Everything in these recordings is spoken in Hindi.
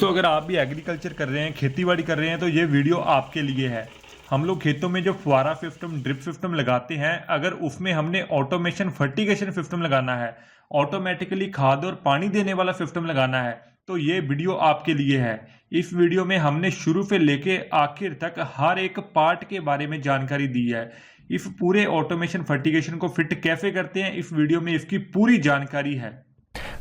दोस्तों अगर आप भी एग्रीकल्चर कर रहे हैं, खेतीबाड़ी कर रहे हैं तो ये वीडियो आपके लिए है। हम लोग खेतों में जो फुहारा सिस्टम, ड्रिप सिस्टम लगाते हैं, अगर उसमें हमने ऑटोमेशन फर्टिगेशन सिस्टम लगाना है, ऑटोमेटिकली खाद और पानी देने वाला सिस्टम लगाना है, तो ये वीडियो आपके लिए है। इस वीडियो में हमने शुरू से लेके आखिर तक हर एक पार्ट के बारे में जानकारी दी है। इस पूरे ऑटोमेशन फर्टिगेशन को फिट कैसे करते हैं, इस वीडियो में इसकी पूरी जानकारी है।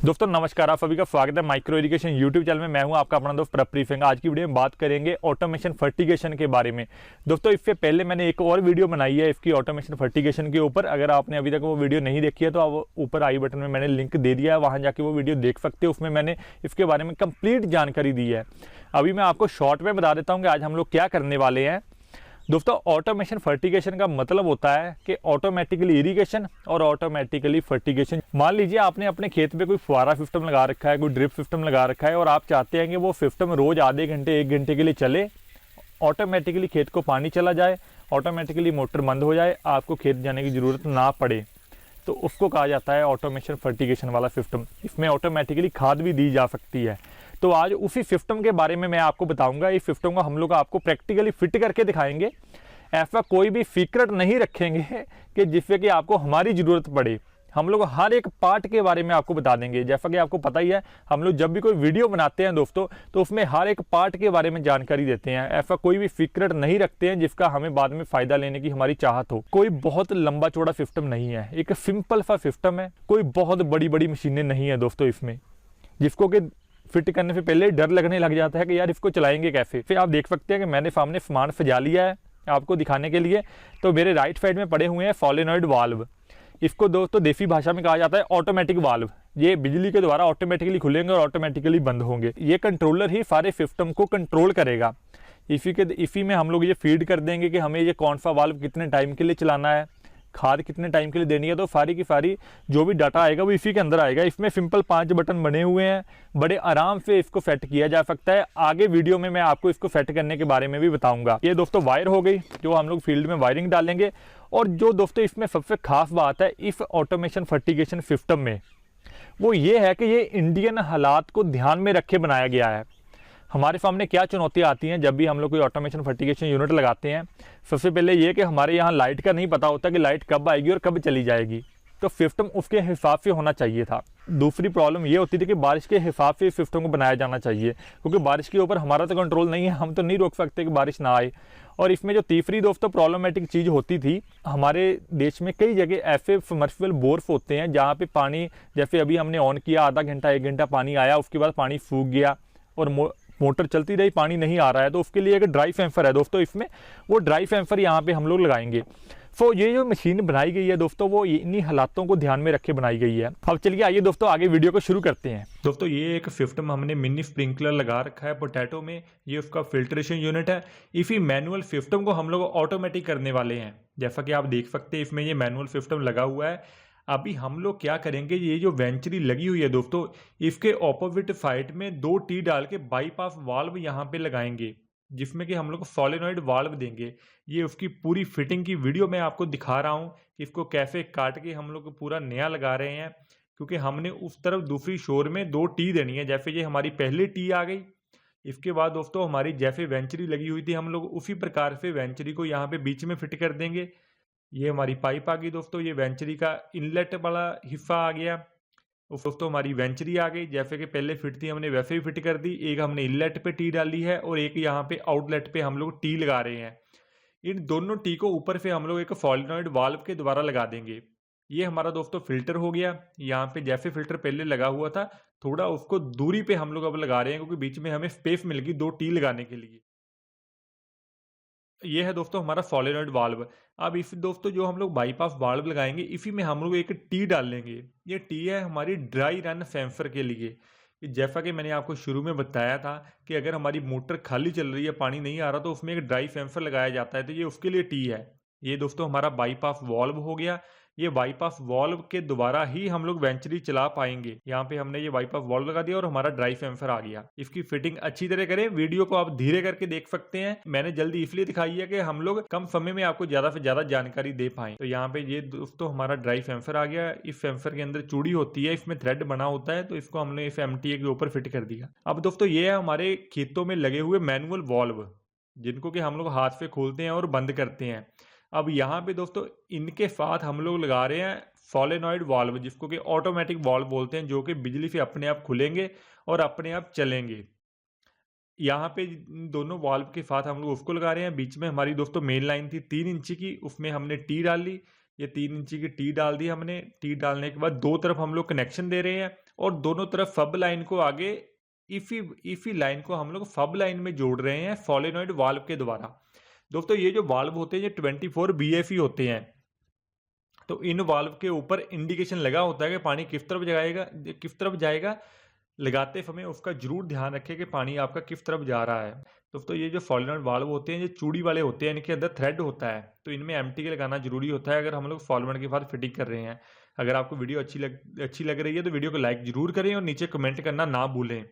दोस्तों नमस्कार, आप सभी का स्वागत है माइक्रो इरिगेशन यूट्यूब चैनल में। मैं हूं आपका अपना दोस्त प्रपरी सिंह। आज की वीडियो में बात करेंगे ऑटोमेशन फर्टिगेशन के बारे में। दोस्तों इससे पहले मैंने एक और वीडियो बनाई है इसकी ऑटोमेशन फर्टिगेशन के ऊपर। अगर आपने अभी तक वो वीडियो नहीं देखी है तो आप ऊपर आई बटन में मैंने लिंक दे दिया है, वहाँ जाके वो वीडियो देख सकते हैं। उसमें मैंने इसके बारे में कंप्लीट जानकारी दी है। अभी मैं आपको शॉर्ट में बता देता हूँ कि आज हम लोग क्या करने वाले हैं। दोस्तों ऑटोमेशन फर्टिगेशन का मतलब होता है कि ऑटोमेटिकली इरिगेशन और ऑटोमेटिकली फर्टिगेशन। मान लीजिए आपने अपने खेत पे कोई फुहारा सिस्टम लगा रखा है, कोई ड्रिप सिस्टम लगा रखा है और आप चाहते हैं कि वो सिस्टम रोज आधे घंटे 1 घंटे के लिए चले, ऑटोमेटिकली खेत को पानी चला जाए, ऑटोमेटिकली मोटर बंद हो जाए, आपको खेत जाने की ज़रूरत ना पड़े, तो उसको कहा जाता है ऑटोमेशन फर्टिगेशन वाला सिस्टम। इसमें ऑटोमेटिकली खाद भी दी जा सकती है। तो आज उसी सिस्टम के बारे में मैं आपको बताऊंगा। इस सिस्टम को हम लोग आपको प्रैक्टिकली फिट करके दिखाएंगे। ऐसा कोई भी सीक्रेट नहीं रखेंगे कि जिससे कि आपको हमारी ज़रूरत पड़े। हम लोग हर एक पार्ट के बारे में आपको बता देंगे। जैसा कि आपको पता ही है, हम लोग जब भी कोई वीडियो बनाते हैं दोस्तों, तो उसमें हर एक पार्ट के बारे में जानकारी देते हैं। ऐसा कोई भी सीक्रेट नहीं रखते हैं जिसका हमें बाद में फ़ायदा लेने की हमारी चाहत हो। कोई बहुत लंबा चौड़ा सिस्टम नहीं है, एक सिंपल सा सिस्टम है। कोई बहुत बड़ी बड़ी मशीनें नहीं है दोस्तों इसमें, जिसको कि फिट करने से पहले डर लगने लग जाता है कि यार इसको चलाएंगे कैसे। फिर आप देख सकते हैं कि मैंने सामने सामान सजा लिया है आपको दिखाने के लिए। तो मेरे राइट साइड में पड़े हुए हैं सोलेनॉइड वाल्व। इसको दोस्तों देसी भाषा में कहा जाता है ऑटोमेटिक वाल्व। ये बिजली के द्वारा ऑटोमेटिकली खुलेंगे और ऑटोमेटिकली बंद होंगे। ये कंट्रोलर ही सारे सिस्टम को कंट्रोल करेगा। इसी में हम लोग ये फीड कर देंगे कि हमें ये कौन सा वाल्व कितने टाइम के लिए चलाना है, खाद कितने टाइम के लिए देनी है। तो सारी की सारी जो भी डाटा आएगा वो इसी के अंदर आएगा। इसमें सिंपल 5 बटन बने हुए हैं, बड़े आराम से इसको सेट किया जा सकता है। आगे वीडियो में मैं आपको इसको सेट करने के बारे में भी बताऊंगा। ये दोस्तों वायर हो गई जो हम लोग फील्ड में वायरिंग डालेंगे। और जो दोस्तों इसमें सबसे खास बात है इस ऑटोमेशन फर्टिगेशन सिस्टम में, वो ये है कि ये इंडियन हालात को ध्यान में रखे बनाया गया है। हमारे सामने क्या चुनौतियाँ आती हैं जब भी हम लोग कोई ऑटोमेशन फर्टिगेशन यूनिट लगाते हैं। सबसे पहले ये कि हमारे यहाँ लाइट का नहीं पता होता कि लाइट कब आएगी और कब चली जाएगी, तो सिस्टम उसके हिसाब से होना चाहिए था। दूसरी प्रॉब्लम ये होती थी कि बारिश के हिसाब से सिस्टम को बनाया जाना चाहिए, क्योंकि बारिश के ऊपर हमारा तो कंट्रोल नहीं है, हम तो नहीं रोक सकते कि बारिश ना आए। और इसमें जो तीसरी दोस्तों प्रॉब्लमेटिक चीज़ होती थी, हमारे देश में कई जगह ऐसे सबमर्सिबल बोर्स होते हैं जहाँ पे पानी, जैसे अभी हमने ऑन किया, आधा घंटा 1 घंटा पानी आया, उसके बाद पानी सूख गया और मोटर चलती रही, पानी नहीं आ रहा है। तो उसके लिए एक ड्राई सेंसर है दोस्तों इसमें, वो ड्राई सेंसर यहाँ पे हम लोग लगाएंगे। तो ये जो मशीन बनाई गई है दोस्तों, वो इन्हीं हालातों को ध्यान में रखे बनाई गई है। अब चलिए आइए दोस्तों आगे वीडियो को शुरू करते हैं। दोस्तों ये एक सिस्टम हमने मिनी स्प्रिंकलर लगा रखा है पोटैटो में। ये उसका फिल्ट्रेशन यूनिट है। इसी मैनुअल सिस्टम को हम लोग ऑटोमेटिक करने वाले हैं। जैसा कि आप देख सकते हैं इसमें ये मैनुअल सिस्टम लगा हुआ है। अभी हम लोग क्या करेंगे, ये जो वेंचरी लगी हुई है दोस्तों, इसके ऑपोजिट साइड में 2 टी डाल के बाईपास वाल्व यहाँ पे लगाएंगे, जिसमें कि हम लोग सोलेनॉइड वाल्व देंगे। ये उसकी पूरी फिटिंग की वीडियो मैं आपको दिखा रहा हूँ कि इसको कैसे काट के हम लोग पूरा नया लगा रहे हैं, क्योंकि हमने उस तरफ दूसरी शोर में 2 टी देनी है। जैसे ये हमारी पहली टी आ गई, इसके बाद दोस्तों हमारी जैसे वेंचरी लगी हुई थी, हम लोग उसी प्रकार से वेंचरी को यहाँ पे बीच में फिट कर देंगे। ये हमारी पाइप आ गई दोस्तों, ये वेंचरी का इनलेट वाला हिस्सा आ गया। दोस्तों हमारी वेंचरी आ गई, जैसे कि पहले फिट थी हमने वैसे ही फिट कर दी। एक हमने इनलेट पे टी डाली है और एक यहाँ पे आउटलेट पे हम लोग टी लगा रहे हैं। इन दोनों टी को ऊपर से हम लोग एक सोलेनॉइड वाल्व के द्वारा लगा देंगे। ये हमारा दोस्तों फिल्टर हो गया। यहाँ पे जैसे फिल्टर पहले लगा हुआ था, थोड़ा उसको दूरी पे हम लोग अब लगा रहे हैं, क्योंकि बीच में हमें स्पेस मिल गई 2 टी लगाने के लिए। ये है दोस्तों हमारा सोलेनॉइड वाल्व। अब इस दोस्तों जो हम लोग बाईपास वाल्व लगाएंगे, इसी में हम लोग एक टी डाल लेंगे। ये टी है हमारी ड्राई रन सेंसर के लिए। जैसा कि मैंने आपको शुरू में बताया था कि अगर हमारी मोटर खाली चल रही है, पानी नहीं आ रहा, तो उसमें एक ड्राई सेंसर लगाया जाता है, तो ये उसके लिए टी है। ये दोस्तों हमारा बाईपास वाल्व हो गया। ये वाइप ऑफ वाल्व के द्वारा ही हम लोग वेंचुरी चला पाएंगे। यहाँ पे हमने ये वाइप ऑफ वाल्व लगा दिया और हमारा ड्राई फैम्फर आ गया। इसकी फिटिंग अच्छी तरह करें, वीडियो को आप धीरे करके देख सकते हैं। मैंने जल्दी इसलिए दिखाई है कि हम लोग कम समय में आपको ज्यादा से ज्यादा जानकारी दे पाए। तो यहाँ पे ये दोस्तों हमारा ड्राई फैम्फर आ गया। इस फैम्फर के अंदर चूड़ी होती है, इसमें थ्रेड बना होता है, तो इसको हमने इस एमटीए के ऊपर फिट कर दिया। अब दोस्तों ये है हमारे खेतों में लगे हुए मैनुअल वाल्व, जिनको कि हम लोग हाथ से खोलते हैं और बंद करते हैं। अब यहाँ पे दोस्तों इनके साथ हम लोग लगा रहे हैं सोलेनॉइड वाल्व, जिसको कि ऑटोमेटिक वाल्व बोलते हैं, जो कि बिजली से अपने आप खुलेंगे और अपने आप चलेंगे। यहाँ पे दोनों वाल्व के साथ हम लोग उसको लगा रहे हैं। बीच में हमारी दोस्तों मेन लाइन थी 3 इंची की, उसमें हमने टी डाल ली। ये 3 इंची की टी डाल दी हमने। टी डालने के बाद दो तरफ हम लोग कनेक्शन दे रहे हैं और दोनों तरफ सब लाइन को आगे इफी लाइन को हम लोग सब लाइन में जोड़ रहे हैं सोलेनॉइड वाल्व के द्वारा। दोस्तों ये जो वाल्व होते हैं ये 24 BFE होते हैं। तो इन वाल्व के ऊपर इंडिकेशन लगा होता है कि पानी किस तरफ जाएगा। लगाते समय उसका जरूर ध्यान रखें कि पानी आपका किस तरफ जा रहा है। दोस्तों ये जो सोलेनॉइड वाल्व होते हैं ये चूड़ी वाले होते हैं, इनके अंदर थ्रेड होता है, तो इनमें एमटीके लगाना जरूरी होता है अगर हम लोग सोलेनॉइड के साथ फिटिंग कर रहे हैं। अगर आपको वीडियो अच्छी लग रही है तो वीडियो को लाइक जरूर करें और नीचे कमेंट करना ना भूलें।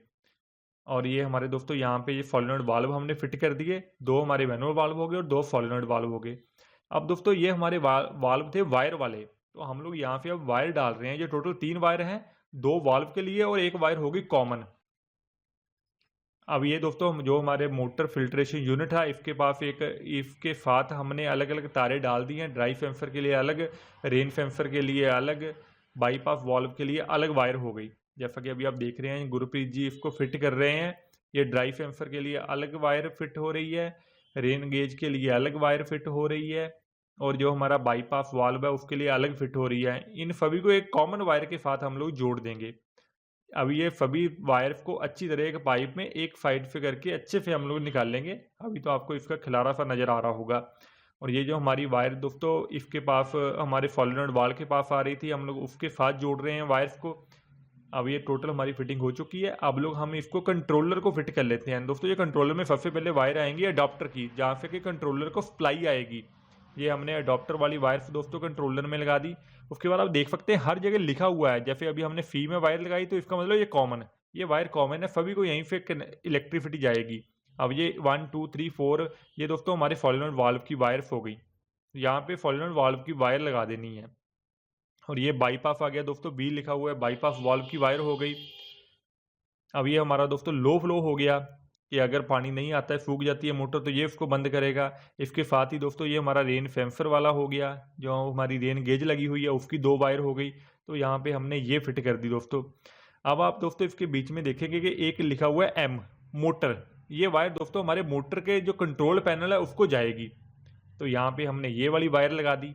और ये हमारे दोस्तों यहाँ पे ये सोलेनॉइड वाल्व हमने फिट कर दिए। 2 हमारे मैनुअल वाल्व हो गए और 2 सोलेनॉइड वाल्व हो गए। अब दोस्तों ये हमारे वाल्व थे वायर वाले, तो हम लोग यहाँ पे अब वायर डाल रहे हैं। ये टोटल 3 वायर हैं, 2 वाल्व के लिए और 1 वायर होगी कॉमन। अब ये दोस्तों जो हमारे मोटर फिल्ट्रेशन यूनिट है इसके साथ हमने अलग अलग तारे डाल दी हैं। ड्राई फैम्फर के लिए अलग, रेन फैम्फर के लिए अलग, बाईपास वाल्व के लिए अलग वायर हो गई। जैसा कि अभी आप देख रहे हैं गुरप्रीत जी इसको फिट कर रहे हैं। ये ड्राई फैम्फर के लिए अलग वायर फिट हो रही है, रेन गेज के लिए अलग वायर फिट हो रही है और जो हमारा बाईपास वाल्व है उसके लिए अलग फिट हो रही है। इन सभी को एक कॉमन वायर के साथ हम लोग जोड़ देंगे। अब ये सभी वायर को अच्छी तरह एक पाइप में एक साइड से करके अच्छे से हम लोग निकाल लेंगे। अभी तो आपको इसका खिलारा सा नज़र आ रहा होगा। और ये जो हमारी वायर दोस्तों इसके पास हमारे सोलेनॉइड वाल्व के पास आ रही थी, हम लोग उसके साथ जोड़ रहे हैं वायर्स को। अब ये टोटल हमारी फिटिंग हो चुकी है। अब लोग हम इसको कंट्रोलर को फिट कर लेते हैं। दोस्तों ये कंट्रोलर में सबसे पहले वायर आएंगी अडॉप्टर की, जहाँ से कि कंट्रोलर को सप्लाई आएगी। ये हमने अडॉप्टर वाली वायर दोस्तों कंट्रोलर में लगा दी। उसके बाद आप देख सकते हैं हर जगह लिखा हुआ है। जैसे अभी हमने फी में वायर लगाई तो इसका मतलब ये कॉमन है, ये वायर कॉमन है, सभी को यहीं से इलेक्ट्रिसिटी जाएगी। अब ये 1 2 3 4 ये दोस्तों हमारे सोलेनॉइड वाल्व की वायर्स हो गई। यहाँ पे सोलेनॉइड वाल्व की वायर लगा देनी है। और ये बाईपास आ गया दोस्तों, बी लिखा हुआ है, बाईपास वाल्व की वायर हो गई। अब ये हमारा दोस्तों लो फ्लो हो गया कि अगर पानी नहीं आता है, सूख जाती है मोटर, तो ये इसको बंद करेगा। इसके साथ ही दोस्तों ये हमारा रेन फैम्फर वाला हो गया, जो हमारी रेन गेज लगी हुई है उसकी 2 वायर हो गई। तो यहाँ पे हमने ये फिट कर दी दोस्तों। अब आप दोस्तों इसके बीच में देखेंगे कि एक लिखा हुआ है एम मोटर। ये वायर दोस्तों हमारे मोटर के जो कंट्रोल पैनल है उसको जाएगी। तो यहाँ पे हमने ये वाली वायर लगा दी।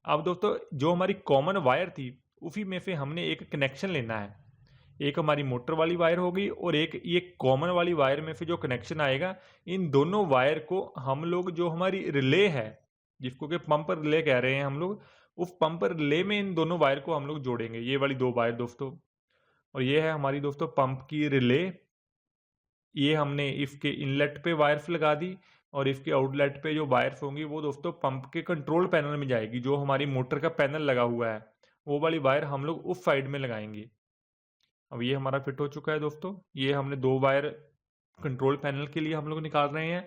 अब दोस्तों जो हमारी कॉमन वायर थी उसी में से हमने एक कनेक्शन लेना है। एक हमारी मोटर वाली वायर होगी और एक ये कॉमन वाली वायर में से जो कनेक्शन आएगा, इन दोनों वायर को हम लोग जो हमारी रिले है, जिसको कि पंप रिले कह रहे हैं हम लोग, उस पंप रिले में इन दोनों वायर को हम लोग जोड़ेंगे। ये वाली 2 वायर दोस्तों, और ये है हमारी दोस्तों पंप की रिले। ये हमने इसके इनलेट पे वायर्स लगा दी और इसके आउटलेट पे जो वायर्स होंगी वो दोस्तों पंप के कंट्रोल पैनल में जाएगी। जो हमारी मोटर का पैनल लगा हुआ है वो वाली वायर हम लोग उस साइड में लगाएंगे। अब ये हमारा फिट हो चुका है दोस्तों। ये हमने 2 वायर कंट्रोल पैनल के लिए हम लोग निकाल रहे हैं।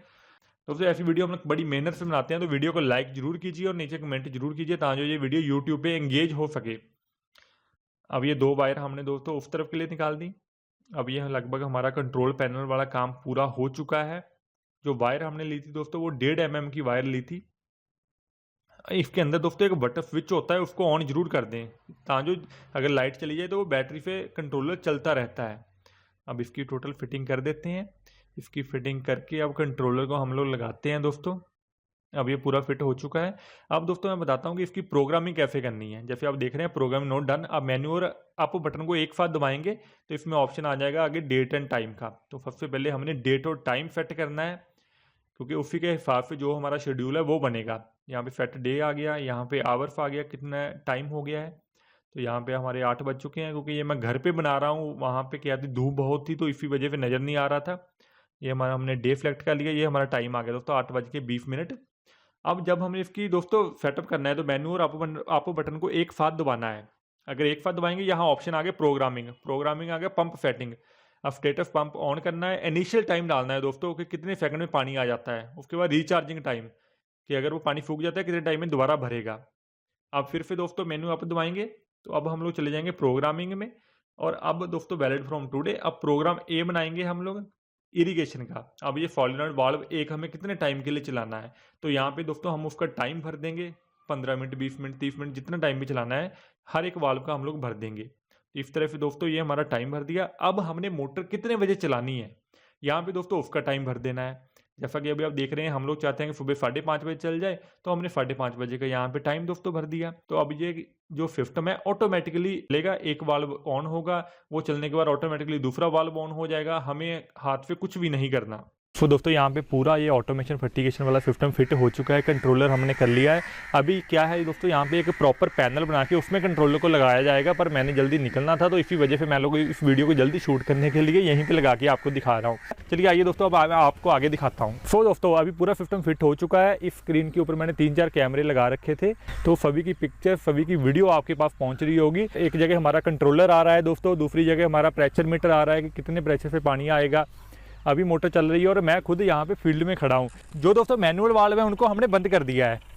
दोस्तों ऐसी वीडियो हम लोग बड़ी मेहनत से बनाते हैं, तो वीडियो को लाइक जरूर कीजिए और नीचे कमेंट जरूर कीजिए ताकि ये वीडियो यूट्यूब पे एंगेज हो सके। अब ये 2 वायर हमने दोस्तों उस तरफ के लिए निकाल दी। अब ये लगभग हमारा कंट्रोल पैनल वाला काम पूरा हो चुका है। जो वायर हमने ली थी दोस्तों वो 1.5 mm की वायर ली थी। इसके अंदर दोस्तों एक बटन स्विच होता है, उसको ऑन जरूर कर दें ताकि अगर लाइट चली जाए तो वो बैटरी से कंट्रोलर चलता रहता है। अब इसकी टोटल फिटिंग कर देते हैं। इसकी फिटिंग करके अब कंट्रोलर को हम लोग लगाते हैं दोस्तों। अब ये पूरा फिट हो चुका है। अब दोस्तों मैं बताता हूँ कि इसकी प्रोग्रामिंग कैसे करनी है। जैसे आप देख रहे हैं प्रोग्रामिंग नोट डन। अब मेन्यू और आप बटन को एक साथ दबाएंगे तो इसमें ऑप्शन आ जाएगा आगे डेट एंड टाइम का। तो सबसे पहले हमने डेट और टाइम सेट करना है, क्योंकि उसी के हिसाब से जो हमारा शेड्यूल है वो बनेगा। यहाँ पे सेट डे आ गया, यहाँ पे आवर्स आ गया, कितना टाइम हो गया है। तो यहाँ पे हमारे 8 बज चुके हैं, क्योंकि ये मैं घर पे बना रहा हूँ। वहाँ पे क्या थी, धूप बहुत थी तो इसी वजह से नज़र नहीं आ रहा था। ये हमारा हमने डे सेलेक्ट कर लिया। ये हमारा टाइम आ गया दोस्तों 8:20। अब जब हमें इसकी दोस्तों सेटअप करना है तो मेन्यू और अप बटन को एक साथ दबाना है। अगर एक साथ दबाएंगे यहाँ ऑप्शन आ गया प्रोग्रामिंग आ गया पंप सेटिंग। अब स्टेटस पंप ऑन करना है, इनिशियल टाइम डालना है दोस्तों कि कितने सेकंड में पानी आ जाता है। उसके बाद रिचार्जिंग टाइम कि अगर वो पानी सूख जाता है कितने टाइम में दोबारा भरेगा। अब फिर से दोस्तों मेन्यू अप दबाएंगे तो अब हम लोग चले जाएंगे प्रोग्रामिंग में। और अब दोस्तों वैलिड फ्रॉम टुडे, अब प्रोग्राम ए बनाएंगे हम लोग इरिगेशन का। अब ये सोलेनॉइड वाल्व एक हमें कितने टाइम के लिए चलाना है, तो यहाँ पे दोस्तों हम उसका टाइम भर देंगे 15 मिनट 20 मिनट 30 मिनट जितना टाइम भी चलाना है हर एक वाल्व का हम लोग भर देंगे। इस तरह से दोस्तों ये हमारा टाइम भर दिया। अब हमने मोटर कितने बजे चलानी है यहाँ पे दोस्तों उसका टाइम भर देना है। जैसा कि अभी आप देख रहे हैं हम लोग चाहते हैं कि सुबह 5:30 बजे चल जाए, तो हमने 5:30 बजे का यहाँ पे टाइम दोस्तों भर दिया। तो अब ये जो सिस्टम है ऑटोमेटिकली लेगा, एक वाल्व ऑन होगा, वो चलने के बाद ऑटोमेटिकली दूसरा वाल्व ऑन हो जाएगा, हमें हाथ से कुछ भी नहीं करना। तो दोस्तों यहाँ पे पूरा ये ऑटोमेशन फर्टिगेशन वाला सिस्टम फिट हो चुका है, कंट्रोलर हमने कर लिया है। अभी क्या है दोस्तों यहाँ पे एक प्रॉपर पैनल बना के उसमें कंट्रोलर को लगाया जाएगा, पर मैंने जल्दी निकलना था तो इसी वजह से मैं लोग इस वीडियो को जल्दी शूट करने के लिए यहीं पे लगा के आपको दिखा रहा हूँ। चलिए आइए दोस्तों अब आपको आगे दिखाता हूँ। सो दोस्तों अभी पूरा सिस्टम फिट हो चुका है। इस स्क्रीन के ऊपर मैंने 3-4 कैमरे लगा रखे थे, तो सभी की पिक्चर सभी की वीडियो आपके पास पहुँच रही होगी। एक जगह हमारा कंट्रोलर आ रहा है दोस्तों, दूसरी जगह हमारा प्रेशर मीटर आ रहा है कि कितने प्रेशर से पानी आएगा। अभी मोटर चल रही है और मैं खुद यहाँ पे फील्ड में खड़ा हूँ। जो दोस्तों मैनुअल वाल्व है उनको हमने बंद कर दिया है।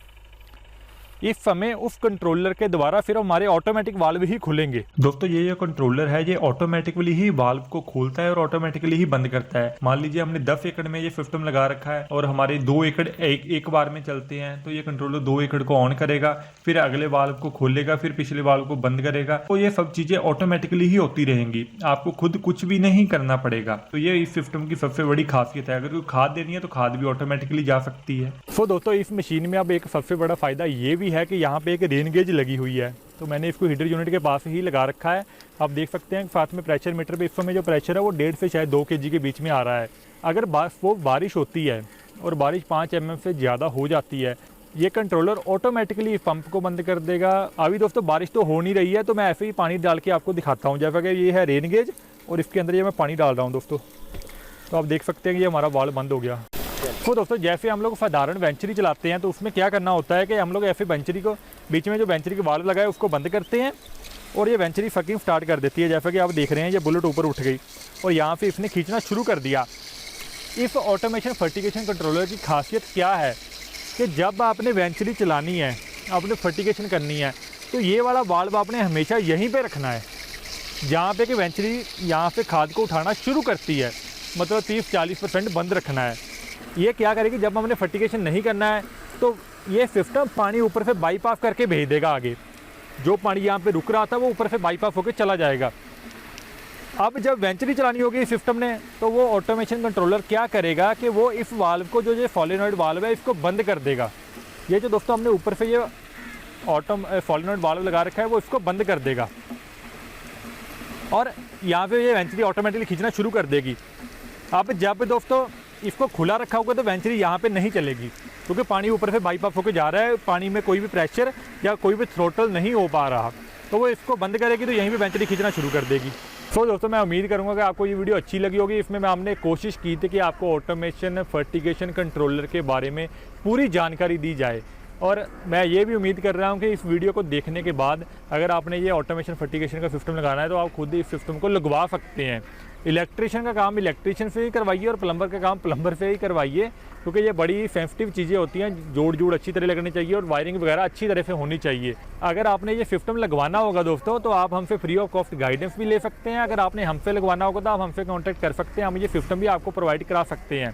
इस समय उस कंट्रोलर के द्वारा फिर हमारे ऑटोमेटिक वाल्व ही खुलेंगे। दोस्तों ये जो कंट्रोलर है ये ऑटोमेटिकली ही वाल्व को खोलता है और ऑटोमेटिकली ही बंद करता है। मान लीजिए हमने 10 एकड़ में ये सिस्टम लगा रखा है और हमारे 2 एकड़ एक बार में चलते हैं, तो ये कंट्रोलर 2 एकड़ को ऑन करेगा, फिर अगले वाल्व को खोलेगा, फिर पिछले वाल्व को बंद करेगा। तो ये सब चीजें ऑटोमेटिकली ही होती रहेंगी, आपको खुद कुछ भी नहीं करना पड़ेगा। तो ये इस सिस्टम की सबसे बड़ी खासियत है। अगर कोई खाद देनी है तो खाद भी ऑटोमेटिकली जा सकती है। तो दोस्तों इस मशीन में अब एक सबसे बड़ा फायदा ये भी है कि यहाँ पे एक रेन गेज लगी हुई है, तो मैंने इसको हीटर यूनिट के पास ही लगा रखा है। आप देख सकते हैं साथ में प्रेशर मीटर पे इस समय जो प्रेशर है वो 1.5 से शायद 2 kg के बीच में आ रहा है। अगर वो बारिश होती है और बारिश 5 mm से ज़्यादा हो जाती है, ये कंट्रोलर ऑटोमेटिकली पंप को बंद कर देगा। अभी दोस्तों बारिश तो हो नहीं रही है, तो मैं ऐसे ही पानी डाल के आपको दिखाता हूँ। जैसा कि ये है रेन गेज और इसके अंदर ये मैं पानी डाल रहा हूँ दोस्तों, तो आप देख सकते हैं कि ये हमारा वाल्व बंद हो गया। तो दोस्तों जैसे हम लोग साधारण वेंचरी चलाते हैं तो उसमें क्या करना होता है कि हम लोग ऐसे वेंचरी को बीच में जो वेंचरी के वाल्व लगा है उसको बंद करते हैं और ये वेंचरी फकिंग स्टार्ट कर देती है। जैसा कि आप देख रहे हैं ये बुलेट ऊपर उठ गई और यहाँ पे इसने खींचना शुरू कर दिया। इस ऑटोमेशन फर्टिगेशन कंट्रोलर की खासियत क्या है कि जब आपने वेंचरी चलानी है, आपने फर्टिगेशन करनी है, तो ये वाला वाल्व आपने हमेशा यहीं पर रखना है जहाँ पे कि वेंचरी यहाँ से खाद को उठाना शुरू करती है, मतलब 30-40% बंद रखना है। ये क्या करेगी, जब हमने फर्टिगेशन नहीं करना है तो ये सिस्टम पानी ऊपर से बाईपास करके भेज देगा आगे। जो पानी यहाँ पे रुक रहा था वो ऊपर से बाईपास होकर चला जाएगा। अब जब वेंचरी चलानी होगी इस सिस्टम ने, तो वो ऑटोमेशन कंट्रोलर क्या करेगा कि वो इस वाल्व को जो सोलेनॉइड वाल्व है इसको बंद कर देगा। ये जो दोस्तों हमने ऊपर से ये सोलेनॉइड वाल्व लगा रखा है वो इसको बंद कर देगा और यहाँ पे ये वेंचरी ऑटोमेटिकली खींचना शुरू कर देगी। अब जब दोस्तों इसको खुला रखा होगा तो वेंचरी यहाँ पे नहीं चलेगी, क्योंकि पानी ऊपर से बाईपास होकर जा रहा है, पानी में कोई भी प्रेशर या कोई भी थ्रोटल नहीं हो पा रहा, तो वो इसको बंद करेगी तो यहीं पे वेंचरी खींचना शुरू कर देगी। तो दोस्तों मैं उम्मीद करूँगा कि आपको ये वीडियो अच्छी लगी होगी। इसमें हमने कोशिश की थी कि आपको ऑटोमेशन फर्टिगेशन कंट्रोलर के बारे में पूरी जानकारी दी जाए, और मैं ये भी उम्मीद कर रहा हूँ कि इस वीडियो को देखने के बाद अगर आपने ये ऑटोमेशन फर्टिगेशन का सिस्टम लगाना है तो आप खुद ही इस सिस्टम को लगवा सकते हैं। इलेक्ट्रिशियन का काम इलेक्ट्रिशियन से ही करवाइए और प्लम्बर का काम प्लम्बर से ही करवाइए, क्योंकि ये बड़ी सेंसिटिव चीज़ें होती हैं। जोड़ अच्छी तरह लगनी चाहिए और वायरिंग वगैरह अच्छी तरह से होनी चाहिए। अगर आपने ये सिस्टम लगवाना होगा दोस्तों तो आप हमसे फ्री ऑफ कॉस्ट गाइडेंस भी ले सकते हैं। अगर आपने हमसे लगवाना होगा तो आप हमसे कॉन्टैक्ट कर सकते हैं, हम ये सिस्टम भी आपको प्रोवाइड करा सकते हैं।